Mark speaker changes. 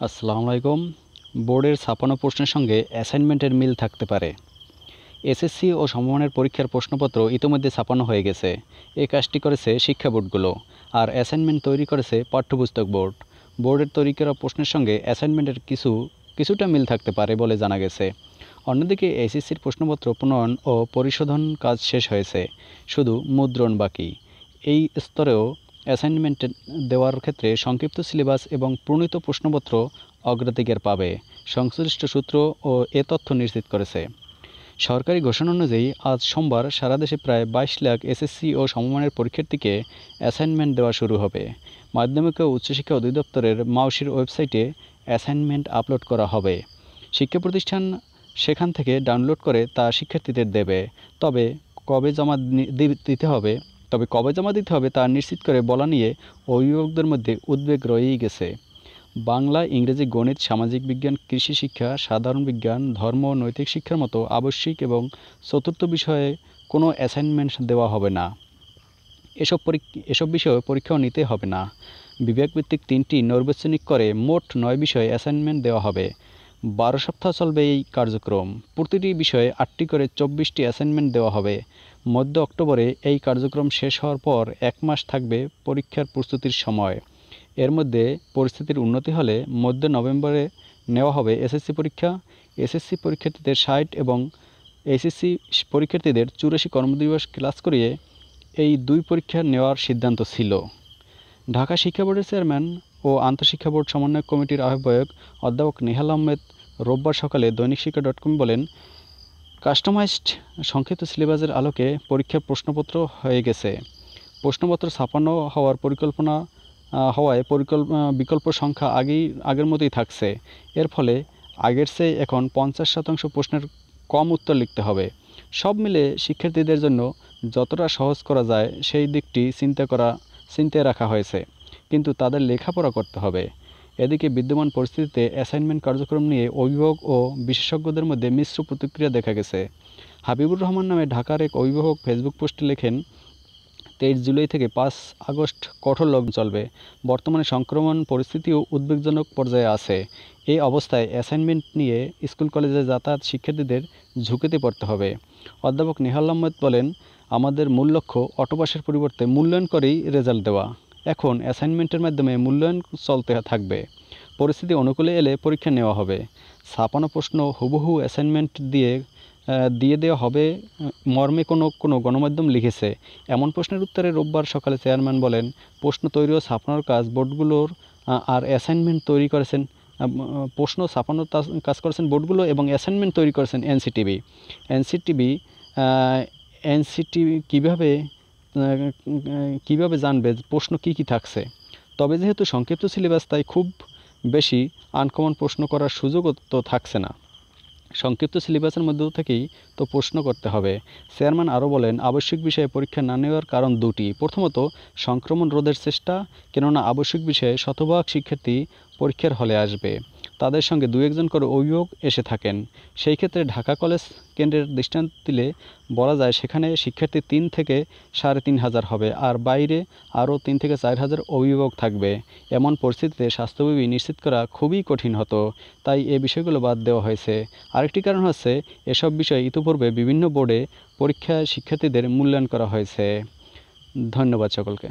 Speaker 1: আসসালামু আলাইকুম। বোর্ডের ছাপানো প্রশ্নের সঙ্গে অ্যাসাইনমেন্টের মিল থাকতে পারে। এসএসসি ও সমমানের পরীক্ষার প্রশ্নপত্র ইতোমধ্যে ছাপানো হয়ে গেছে। এই কাজটি করেছে শিক্ষা বোর্ডগুলো, আর অ্যাসাইনমেন্ট তৈরি করেছে পাঠ্যপুস্তক বোর্ড। বোর্ডের তৈরি করা প্রশ্নের সঙ্গে অ্যাসাইনমেন্টের কিছুটা মিল থাকতে পারে বলে জানা গেছে। অন্যদিকে এসএসসির প্রশ্নপত্র প্রণয়ন ও পরিশোধন কাজ শেষ হয়েছে, শুধু মুদ্রণ বাকি। এই স্তরেও অ্যাসাইনমেন্ট দেওয়ার ক্ষেত্রে সংক্ষিপ্ত সিলেবাস এবং প্রণীত প্রশ্নপত্র অগ্রাধিকার পাবে, সংশ্লিষ্ট সূত্র ও এ তথ্য নিশ্চিত করেছে। সরকারি ঘোষণা অনুযায়ী আজ সোমবার সারা দেশে প্রায় 22 লাখ এসএসসি ও সমমানের পরীক্ষার্থীকে অ্যাসাইনমেন্ট দেওয়া শুরু হবে। মাধ্যমিক ও উচ্চশিক্ষা অধিদপ্তরের মাউসির ওয়েবসাইটে অ্যাসাইনমেন্ট আপলোড করা হবে। শিক্ষা প্রতিষ্ঠান সেখান থেকে ডাউনলোড করে তা শিক্ষার্থীদের দেবে। তবে কবে জমা দিতে হবে তা নিশ্চিত করে বলা নিয়ে অভিভাবকদের মধ্যে উদ্বেগ রয়েই গেছে। বাংলা, ইংরেজি, গণিত, সামাজিক বিজ্ঞান, কৃষি শিক্ষা, সাধারণ বিজ্ঞান, ধর্ম ও নৈতিক শিক্ষার মতো আবশ্যিক এবং চতুর্থ বিষয়ে কোনো অ্যাসাইনমেন্ট দেওয়া হবে না। এসব বিষয়ে পরীক্ষাও নিতে হবে না। বিভাগভিত্তিক 3টি নৈর্বাচনিক করে মোট 9 বিষয়ে অ্যাসাইনমেন্ট দেওয়া হবে। 12 সপ্তাহ চলবে এই কার্যক্রম। প্রতিটি বিষয়ে 8টি করে 24টি অ্যাসাইনমেন্ট দেওয়া হবে। মধ্য অক্টোবরে এই কার্যক্রম শেষ হওয়ার পর 1 মাস থাকবে পরীক্ষার প্রস্তুতির সময়। এর মধ্যে পরিস্থিতির উন্নতি হলে মধ্য নভেম্বরে নেওয়া হবে এসএসসি পরীক্ষা। এসএসসি পরীক্ষার্থীদের 60 এবং এইচএসসি পরীক্ষার্থীদের 84 কর্মদিবস ক্লাস করিয়ে এই 2 পরীক্ষা নেওয়ার সিদ্ধান্ত ছিল। ঢাকা শিক্ষা বোর্ডের চেয়ারম্যান ও আন্তঃশিক্ষা বোর্ড সমন্বয় কমিটির আহ্বায়ক অধ্যাপক নেহাল আহমেদ রোববার সকালে দৈনিক শিক্ষা.com বলেন, কাস্টমাইজড সংক্ষিপ্ত সিলেবাসের আলোকে পরীক্ষার প্রশ্নপত্র হয়ে গেছে। প্রশ্নপত্র ছাপানো হওয়ার পরিকল্পনা হওয়ায় বিকল্প সংখ্যা আগের মতোই থাকছে। এর ফলে আগের চেয়ে এখন 50% প্রশ্নের কম উত্তর লিখতে হবে। সব মিলে শিক্ষার্থীদের জন্য যতটা সহজ করা যায় সেই দিকটি চিন্তায় রাখা হয়েছে, কিন্তু তাদের লেখাপড়া করতে হবে। এদিকে বিদ্যমান পরিস্থিতিতে অ্যাসাইনমেন্ট কার্যক্রম নিয়ে অভিভাবক ও বিশেষজ্ঞদের মধ্যে মিশ্র প্রতিক্রিয়া দেখা গেছে। হাবিবুর রহমান নামে ঢাকার এক অভিভাবক ফেসবুক পোস্টে লেখেন, 23 জুলাই থেকে 5 আগস্ট কঠোর লকডাউন চলবে। বর্তমানে সংক্রমণ পরিস্থিতিও উদ্বেগজনক পর্যায়ে আছে। এই অবস্থায় অ্যাসাইনমেন্ট নিয়ে স্কুল কলেজে যাতায়াত শিক্ষার্থীদের ঝুঁকিতে পড়তে হবে। অধ্যাপক নেহাল আহমেদ বলেন, আমাদের মূল লক্ষ্য অটোপাসের পরিবর্তে মূল্যায়ন করেই রেজাল্ট দেওয়া। এখন অ্যাসাইনমেন্টের মাধ্যমে মূল্যায়ন চলতে থাকবে। পরিস্থিতি অনুকূলে এলে পরীক্ষা নেওয়া হবে। ছাপানো প্রশ্ন হুবহু অ্যাসাইনমেন্ট দিয়ে দেওয়া হবে মর্মে কোনো গণমাধ্যম লিখেছে, এমন প্রশ্নের উত্তরে রোববার সকালে চেয়ারম্যান বলেন, প্রশ্ন তৈরি ও ছাপানোর কাজ বোর্ডগুলোর, আর অ্যাসাইনমেন্ট তৈরি করেছেন প্রশ্ন ছাপানোর কাজ করেছেন বোর্ডগুলো এবং অ্যাসাইনমেন্ট তৈরি করেছেন এনসিটিভি। এনসিটিভি কীভাবে জানবে প্রশ্ন কী থাকছে? তবে যেহেতু সংক্ষিপ্ত সিলেবাস, তাই খুব বেশি আনকমন প্রশ্ন করার সুযোগও তো থাকছে না। সংক্ষিপ্ত সিলেবাসের মধ্যে থেকেই তো প্রশ্ন করতে হবে। চেয়ারম্যান আরও বলেন, আবশ্যিক বিষয়ে পরীক্ষা না নেওয়ার কারণ 2টি। প্রথমত, সংক্রমণ রোধের চেষ্টা, কেননা আবশ্যিক বিষয়ে শতভাগ শিক্ষার্থী পরীক্ষার হলে আসবে। তাদের সঙ্গে 2-1 করে অভিভাবক এসে থাকেন। সেই ক্ষেত্রে ঢাকা কলেজ কেন্দ্রের দৃষ্টান্ত দিলে বলা যায়, সেখানে শিক্ষার্থী 3 থেকে 3,500 হবে, আর বাইরে আরও 3 থেকে 4,000 অভিভাবক থাকবে। এমন পরিস্থিতিতে স্বাস্থ্যবিধি নিশ্চিত করা খুবই কঠিন হতো, তাই এ বিষয়গুলো বাদ দেওয়া হয়েছে। আরেকটি কারণ হচ্ছে, এসব বিষয়ে ইতিপূর্বে বিভিন্ন বোর্ডে পরীক্ষায় শিক্ষার্থীদের মূল্যায়ন করা হয়েছে। ধন্যবাদ সকলকে।